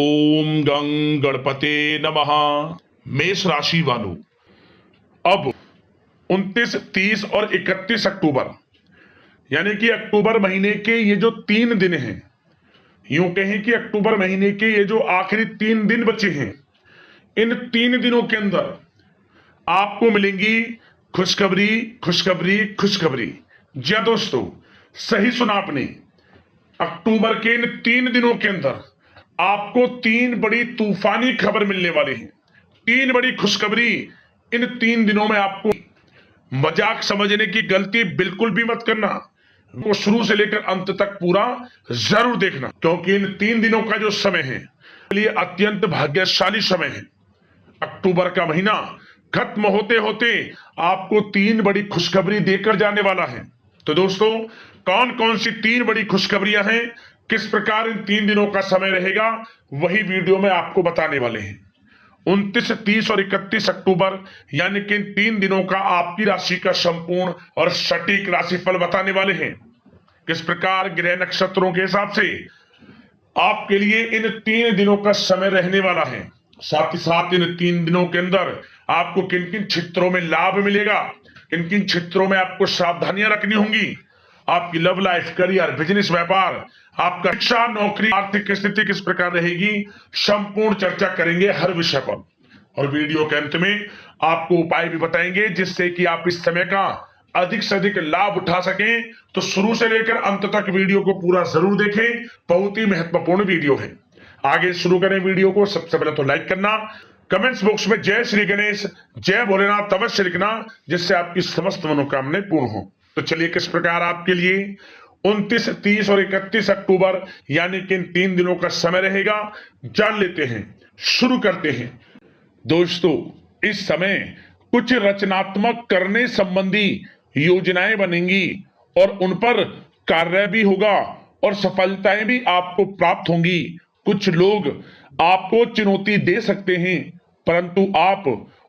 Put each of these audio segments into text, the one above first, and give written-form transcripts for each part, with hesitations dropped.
ओम गं गणपते नमः। मेष राशि वालों, अब 29, 30 और 31 अक्टूबर यानी कि अक्टूबर महीने के ये जो 3 दिन हैं, यूं कहें कि अक्टूबर महीने के ये जो आखिरी 3 दिन बचे हैं, इन 3 दिनों के अंदर आपको मिलेंगी खुशखबरी खुशखबरी खुशखबरी। जी हाँ दोस्तों, सही सुना आपने। अक्टूबर के इन 3 दिनों के अंदर आपको 3 बड़ी तूफानी खबर मिलने वाली है। 3 बड़ी खुशखबरी इन 3 दिनों में। आपको मजाक समझने की गलती बिल्कुल भी मत करना, वो शुरू से लेकर अंत तक पूरा जरूर देखना, क्योंकि इन 3 दिनों का जो समय है लिए अत्यंत भाग्यशाली समय है। अक्टूबर का महीना खत्म होते होते आपको 3 बड़ी खुशखबरी देकर जाने वाला है। तो दोस्तों, कौन कौन सी 3 बड़ी खुशखबरियां हैं, किस प्रकार इन 3 दिनों का समय रहेगा, वही वीडियो में आपको बताने वाले हैं। 29, 30 और 31 अक्टूबर यानी कि इन 3 दिनों का आपकी राशि का संपूर्ण और सटीक राशिफल बताने वाले हैं। किस प्रकार ग्रह नक्षत्रों के हिसाब से आपके लिए इन 3 दिनों का समय रहने वाला है, साथ ही साथ इन 3 दिनों के अंदर आपको किन किन क्षेत्रों में लाभ मिलेगा, किन किन क्षेत्रों में आपको सावधानियां रखनी होंगी, आपकी लव लाइफ, करियर, बिजनेस, व्यापार, आपका शिक्षा, नौकरी, आर्थिक स्थिति किस प्रकार रहेगी, संपूर्ण चर्चा करेंगे हर विषय पर। और वीडियो के अंत में आपको उपाय भी बताएंगे जिससे कि आप इस समय का अधिक से अधिक लाभ उठा सकें। तो शुरू से लेकर अंत तक वीडियो को पूरा जरूर देखें, बहुत ही महत्वपूर्ण वीडियो है। आगे शुरू करें वीडियो को। सबसे पहले तो लाइक करना, कमेंट्स बॉक्स में जय श्री गणेश, जय भोलेनाथ अवश्य लिखना, जिससे आपकी समस्त मनोकामनाएं पूर्ण हो। तो चलिए, किस प्रकार आपके लिए 29, 30 और 31 अक्टूबर यानी कि इन 3 दिनों का समय रहेगा, जान लेते हैं। शुरू करते हैं। दोस्तों, इस समय कुछ रचनात्मक करने संबंधी योजनाएं बनेंगी और उन पर कार्य भी होगा और सफलताएं भी आपको प्राप्त होंगी। कुछ लोग आपको चुनौती दे सकते हैं, परंतु आप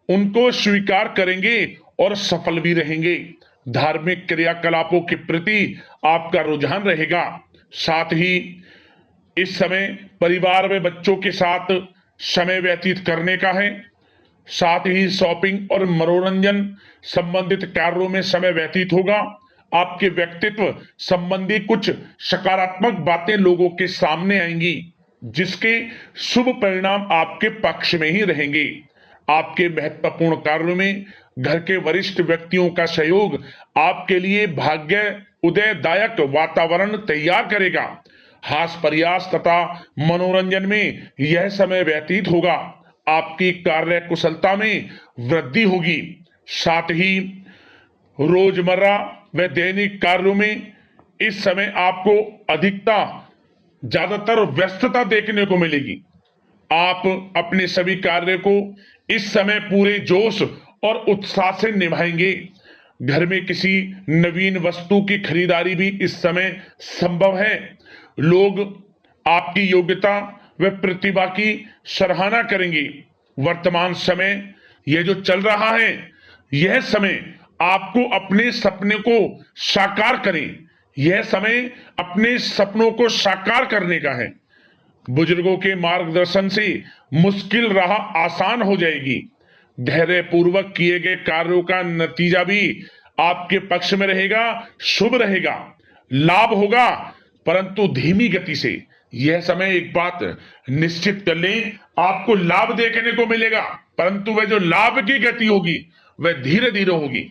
उनको स्वीकार करेंगे और सफल भी रहेंगे। धार्मिक क्रियाकलापों के प्रति आपका रुझान रहेगा। साथ ही इस समय परिवार में बच्चों के साथ समय व्यतीत करने का है। साथ ही शॉपिंग और मनोरंजन संबंधित कार्यों में समय व्यतीत होगा। आपके व्यक्तित्व संबंधी कुछ सकारात्मक बातें लोगों के सामने आएंगी, जिसके शुभ परिणाम आपके पक्ष में ही रहेंगे। आपके महत्वपूर्ण कार्यों में घर के वरिष्ठ व्यक्तियों का सहयोग आपके लिए भाग्य उदयदायक वातावरण तैयार करेगा। हास प्रयास तथा मनोरंजन में यह समय व्यतीत होगा। आपकी कार्य कुशलता में वृद्धि होगी। साथ ही रोजमर्रा व दैनिक कार्यों में इस समय आपको ज्यादातर व्यस्तता देखने को मिलेगी। आप अपने सभी कार्य को इस समय पूरे जोश और उत्साह से निभाएंगे। घर में किसी नवीन वस्तु की खरीदारी भी इस समय संभव है। लोग आपकी योग्यता व प्रतिभा की सराहना करेंगे। वर्तमान समय यह जो चल रहा है, यह समय आपको अपने सपने को साकार करें। यह समय अपने सपनों को साकार करने का है। बुजुर्गों के मार्गदर्शन से मुश्किल राह आसान हो जाएगी। धैर्य पूर्वक किए गए कार्यों का नतीजा भी आपके पक्ष में रहेगा, शुभ रहेगा। लाभ होगा, परंतु धीमी गति से। यह समय एक बात निश्चित कर लें, आपको लाभ देखने को मिलेगा, परंतु वह जो लाभ की गति होगी वह धीरे धीरे होगी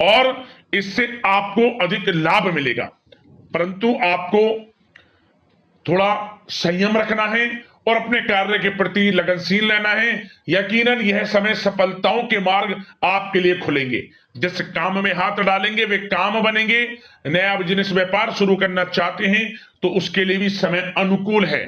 और इससे आपको अधिक लाभ मिलेगा। परंतु आपको थोड़ा संयम रखना है और अपने कार्य के प्रति लगनशील रहना है। यकीनन यह समय सफलताओं के मार्ग आपके लिए खुलेंगे। जिस काम में हाथ डालेंगे वे काम बनेंगे। नया बिजनेस व्यापार शुरू करना चाहते हैं तो उसके लिए भी समय अनुकूल है।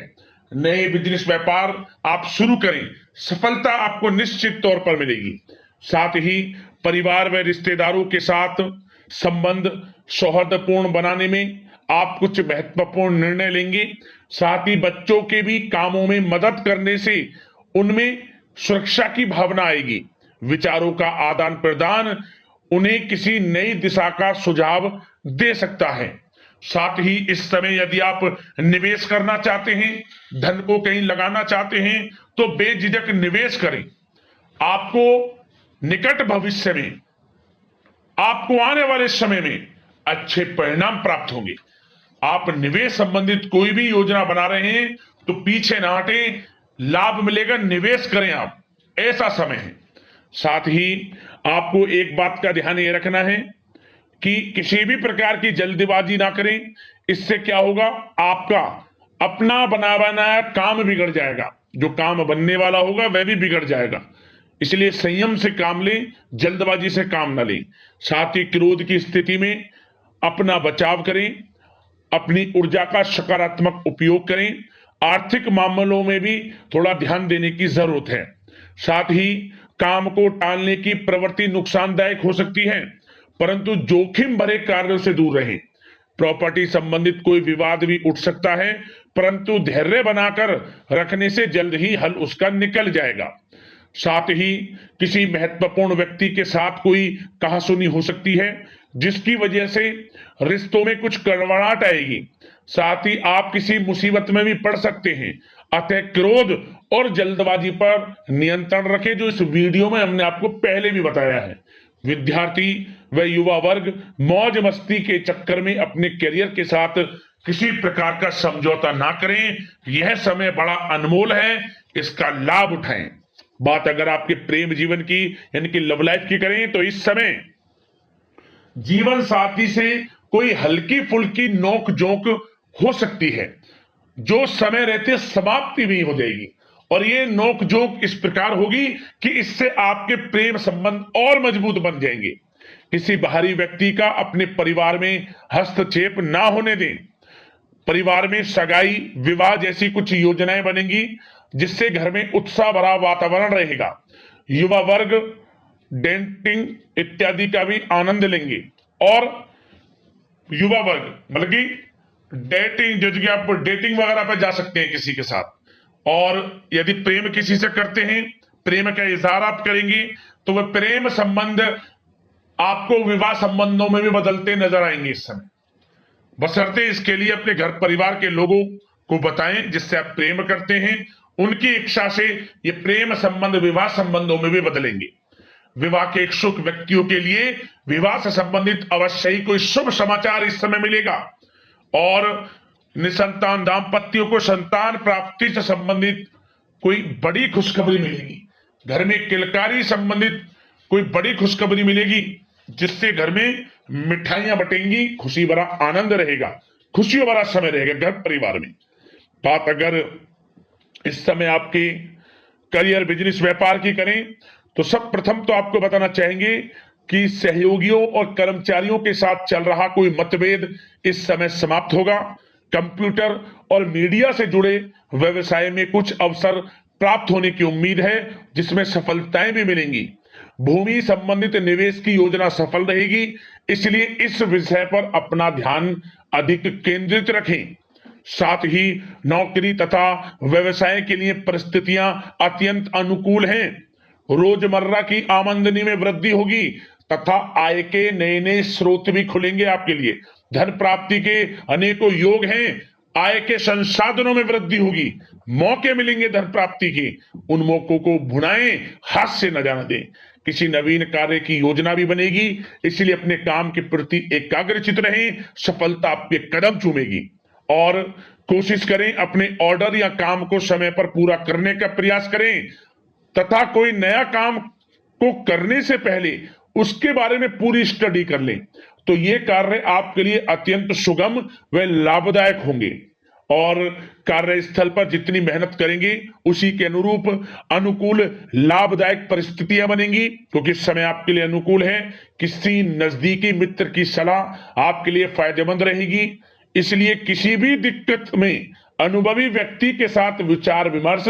नए बिजनेस व्यापार आप शुरू करें, सफलता आपको निश्चित तौर पर मिलेगी। साथ ही परिवार व रिश्तेदारों के साथ संबंध सौहार्दपूर्ण बनाने में आप कुछ महत्वपूर्ण निर्णय लेंगे। साथ ही बच्चों के भी कामों में मदद करने से उनमें सुरक्षा की भावना आएगी। विचारों का आदान प्रदान उन्हें किसी नई दिशा का सुझाव दे सकता है। साथ ही इस समय यदि आप निवेश करना चाहते हैं, धन को कहीं लगाना चाहते हैं, तो बेझिझक निवेश करें। आपको निकट भविष्य में, आपको आने वाले समय में अच्छे परिणाम प्राप्त होंगे। आप निवेश संबंधित कोई भी योजना बना रहे हैं तो पीछे ना हटें, लाभ मिलेगा, निवेश करें आप, ऐसा समय है। साथ ही आपको एक बात का ध्यान ये रखना है कि किसी भी प्रकार की जल्दबाजी ना करें। इससे क्या होगा, आपका अपना बना बनाया काम बिगड़ जाएगा, जो काम बनने वाला होगा वह भी बिगड़ जाएगा। इसलिए संयम से काम लें, जल्दबाजी से काम ना लें। साथ ही क्रोध की स्थिति में अपना बचाव करें, अपनी ऊर्जा का सकारात्मक उपयोग करें। आर्थिक मामलों में भी थोड़ा ध्यान देने की जरूरत है। साथ ही काम को टालने की प्रवृत्ति नुकसानदायक हो सकती है, परंतु जोखिम भरे कार्यों से दूर रहें। प्रॉपर्टी संबंधित कोई विवाद भी उठ सकता है, परंतु धैर्य बनाकर रखने से जल्द ही हल उसका निकल जाएगा। साथ ही किसी महत्वपूर्ण व्यक्ति के साथ कोई कहासुनी हो सकती है, जिसकी वजह से रिश्तों में कुछ कड़वाहट आएगी। साथ ही आप किसी मुसीबत में भी पड़ सकते हैं। अतः क्रोध और जल्दबाजी पर नियंत्रण रखें, जो इस वीडियो में हमने आपको पहले भी बताया है। विद्यार्थी व युवा वर्ग मौज मस्ती के चक्कर में अपने करियर के साथ किसी प्रकार का समझौता ना करें। यह समय बड़ा अनमोल है, इसका लाभ उठाएं। बात अगर आपके प्रेम जीवन की यानी कि लव लाइफ की करें तो इस समय जीवन साथी से कोई हल्की फुल्की नोक झोंक हो सकती है, जो समय रहते समाप्ति भी हो जाएगी। और ये नोक झोंक इस प्रकार होगी कि इससे आपके प्रेम संबंध और मजबूत बन जाएंगे। किसी बाहरी व्यक्ति का अपने परिवार में हस्तक्षेप ना होने दें। परिवार में सगाई, विवाह जैसी कुछ योजनाएं बनेंगी, जिससे घर में उत्साह भरा वातावरण रहेगा। युवा वर्ग डेटिंग इत्यादि का भी आनंद लेंगे। और युवा वर्ग मतलब कि डेटिंग, जो कि आप डेटिंग वगैरह पर जा सकते हैं किसी के साथ। और यदि प्रेम किसी से करते हैं, प्रेम का इजहार आप करेंगे, तो वह प्रेम संबंध आपको विवाह संबंधों में भी बदलते नजर आएंगे इस समय। बशर्ते इसके लिए अपने घर परिवार के लोगों को बताएं जिससे आप प्रेम करते हैं। उनकी इच्छा से ये प्रेम संबंध विवाह संबंधों में भी बदलेंगे। विवाह के इच्छुक व्यक्तियों के लिए विवाह से संबंधित अवश्य ही कोई शुभ समाचार इस समय मिलेगा। और निसंतान दाम्पत्यों को संतान प्राप्ति से संबंधित कोई बड़ी खुशखबरी मिलेगी। घर में किलकारी संबंधित कोई बड़ी खुशखबरी मिलेगी, जिससे घर में मिठाइयां बटेंगी, खुशी भरा आनंद रहेगा, खुशियों भरा समय रहेगा घर परिवार में। बात अगर इस समय आपके करियर, बिजनेस, व्यापार की करें तो सब प्रथम तो आपको बताना चाहेंगे कि सहयोगियों और कर्मचारियों के साथ चल रहा कोई मतभेद इस समय समाप्त होगा। कंप्यूटर और मीडिया से जुड़े व्यवसाय में कुछ अवसर प्राप्त होने की उम्मीद है, जिसमें सफलताएं भी मिलेंगी। भूमि संबंधित निवेश की योजना सफल रहेगी, इसलिए इस विषय पर अपना ध्यान अधिक केंद्रित रखें। साथ ही नौकरी तथा व्यवसाय के लिए परिस्थितियां अत्यंत अनुकूल हैं। रोजमर्रा की आमदनी में वृद्धि होगी तथा आय के नए नए स्रोत भी खुलेंगे आपके लिए। धन प्राप्ति के अनेकों योग हैं। आय के संसाधनों में वृद्धि होगी, मौके मिलेंगे धन प्राप्ति के। उन मौकों को भुनाएं, हाथ से न जाने दें। किसी नवीन कार्य की योजना भी बनेगी, इसलिए अपने काम के प्रति एकाग्रचित रहें, सफलता आपके कदम चूमेगी। और कोशिश करें अपने ऑर्डर या काम को समय पर पूरा करने का प्रयास करें तथा कोई नया काम को करने से पहले उसके बारे में पूरी स्टडी कर लें, तो ये कार्य आपके लिए अत्यंत सुगम व लाभदायक होंगे। और कार्यस्थल पर जितनी मेहनत करेंगे उसी के अनुरूप अनुकूल लाभदायक परिस्थितियां बनेंगी, क्योंकि समय आपके लिए अनुकूल है। किसी नजदीकी मित्र की सलाह आपके लिए फायदेमंद रहेगी, इसलिए किसी भी दिक्कत में अनुभवी व्यक्ति के साथ विचार विमर्श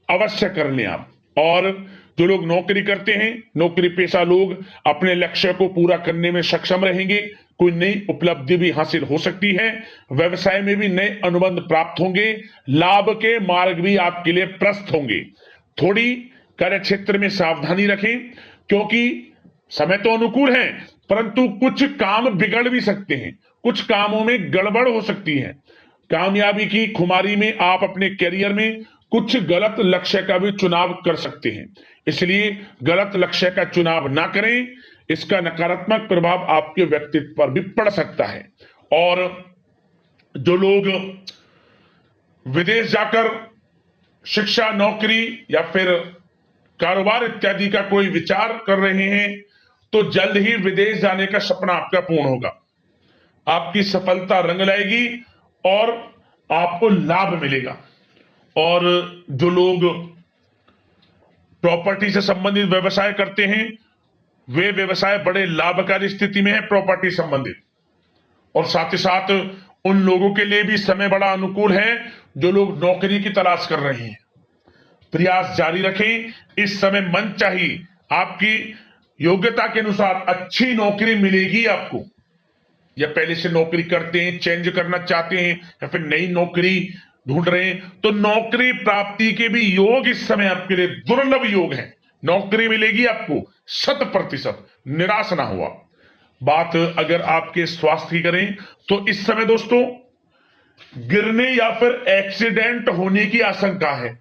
अवश्य कर लें आप। और जो लोग नौकरी करते हैं, नौकरी पेशा लोग अपने लक्ष्य को पूरा करने में सक्षम रहेंगे। कोई नई उपलब्धि भी हासिल हो सकती है। व्यवसाय में भी नए अनुबंध प्राप्त होंगे। लाभ के मार्ग भी आपके लिए प्रशस्त होंगे। थोड़ी कार्य क्षेत्र में सावधानी रखें, क्योंकि समय तो अनुकूल है, परंतु कुछ काम बिगड़ भी सकते हैं। कुछ कामों में गड़बड़ हो सकती है। कामयाबी की खुमारी में आप अपने करियर में कुछ गलत लक्ष्य का भी चुनाव कर सकते हैं, इसलिए गलत लक्ष्य का चुनाव ना करें। इसका नकारात्मक प्रभाव आपके व्यक्तित्व पर भी पड़ सकता है। और जो लोग विदेश जाकर शिक्षा, नौकरी या फिर कारोबार इत्यादि का कोई विचार कर रहे हैं, तो जल्द ही विदेश जाने का सपना आपका पूर्ण होगा। आपकी सफलता रंग लाएगी और आपको लाभ मिलेगा। और जो लोग प्रॉपर्टी से संबंधित व्यवसाय करते हैं, वे व्यवसाय बड़े लाभकारी स्थिति में है प्रॉपर्टी संबंधित। और साथ ही साथ उन लोगों के लिए भी समय बड़ा अनुकूल है जो लोग नौकरी की तलाश कर रहे हैं। प्रयास जारी रखें, इस समय मन चाहिए आपकी योग्यता के अनुसार अच्छी नौकरी मिलेगी आपको। या पहले से नौकरी करते हैं, चेंज करना चाहते हैं, या फिर नई नौकरी ढूंढ रहे हैं, तो नौकरी प्राप्ति के भी योग इस समय आपके लिए दुर्लभ योग है। नौकरी मिलेगी आपको 100%, निराश ना हुआ। बात अगर आपके स्वास्थ्य की करें तो इस समय दोस्तों गिरने या फिर एक्सीडेंट होने की आशंका है।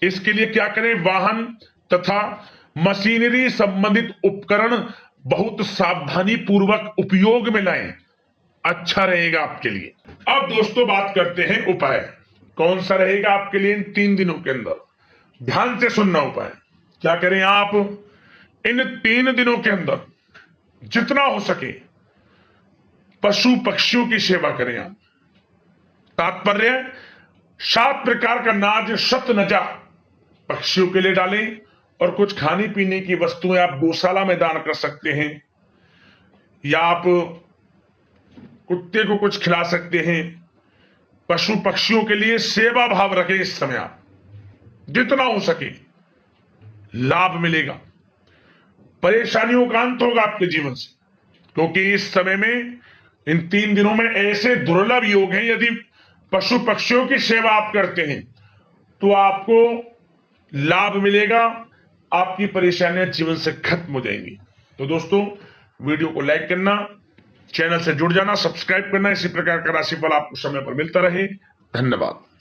इसके लिए क्या करें? वाहन तथा मशीनरी संबंधित उपकरण बहुत सावधानी पूर्वक उपयोग में लाएं, अच्छा रहेगा आपके लिए। अब दोस्तों बात करते हैं उपाय, कौन सा रहेगा आपके लिए इन 3 दिनों के अंदर। ध्यान से सुनना उपाय। क्या करें आप? इन 3 दिनों के अंदर जितना हो सके पशु पक्षियों की सेवा करें आप। तात्पर्य 7 प्रकार का नाज, शतनजा पक्षियों के लिए डालें, और कुछ खाने पीने की वस्तुएं आप गौशाला में दान कर सकते हैं, या आप कुत्ते को कुछ खिला सकते हैं। पशु पक्षियों के लिए सेवा भाव रखें इस समय आप, जितना हो सके लाभ मिलेगा। परेशानियों का अंत होगा आपके जीवन से, क्योंकि इस समय में इन 3 दिनों में ऐसे दुर्लभ योग हैं। यदि पशु पक्षियों की सेवा आप करते हैं तो आपको लाभ मिलेगा, आपकी परेशानियां जीवन से खत्म हो जाएंगी। तो दोस्तों वीडियो को लाइक करना, चैनल से जुड़ जाना, सब्सक्राइब करना। इसी प्रकार का राशिफल आपको समय पर मिलता रहे। धन्यवाद।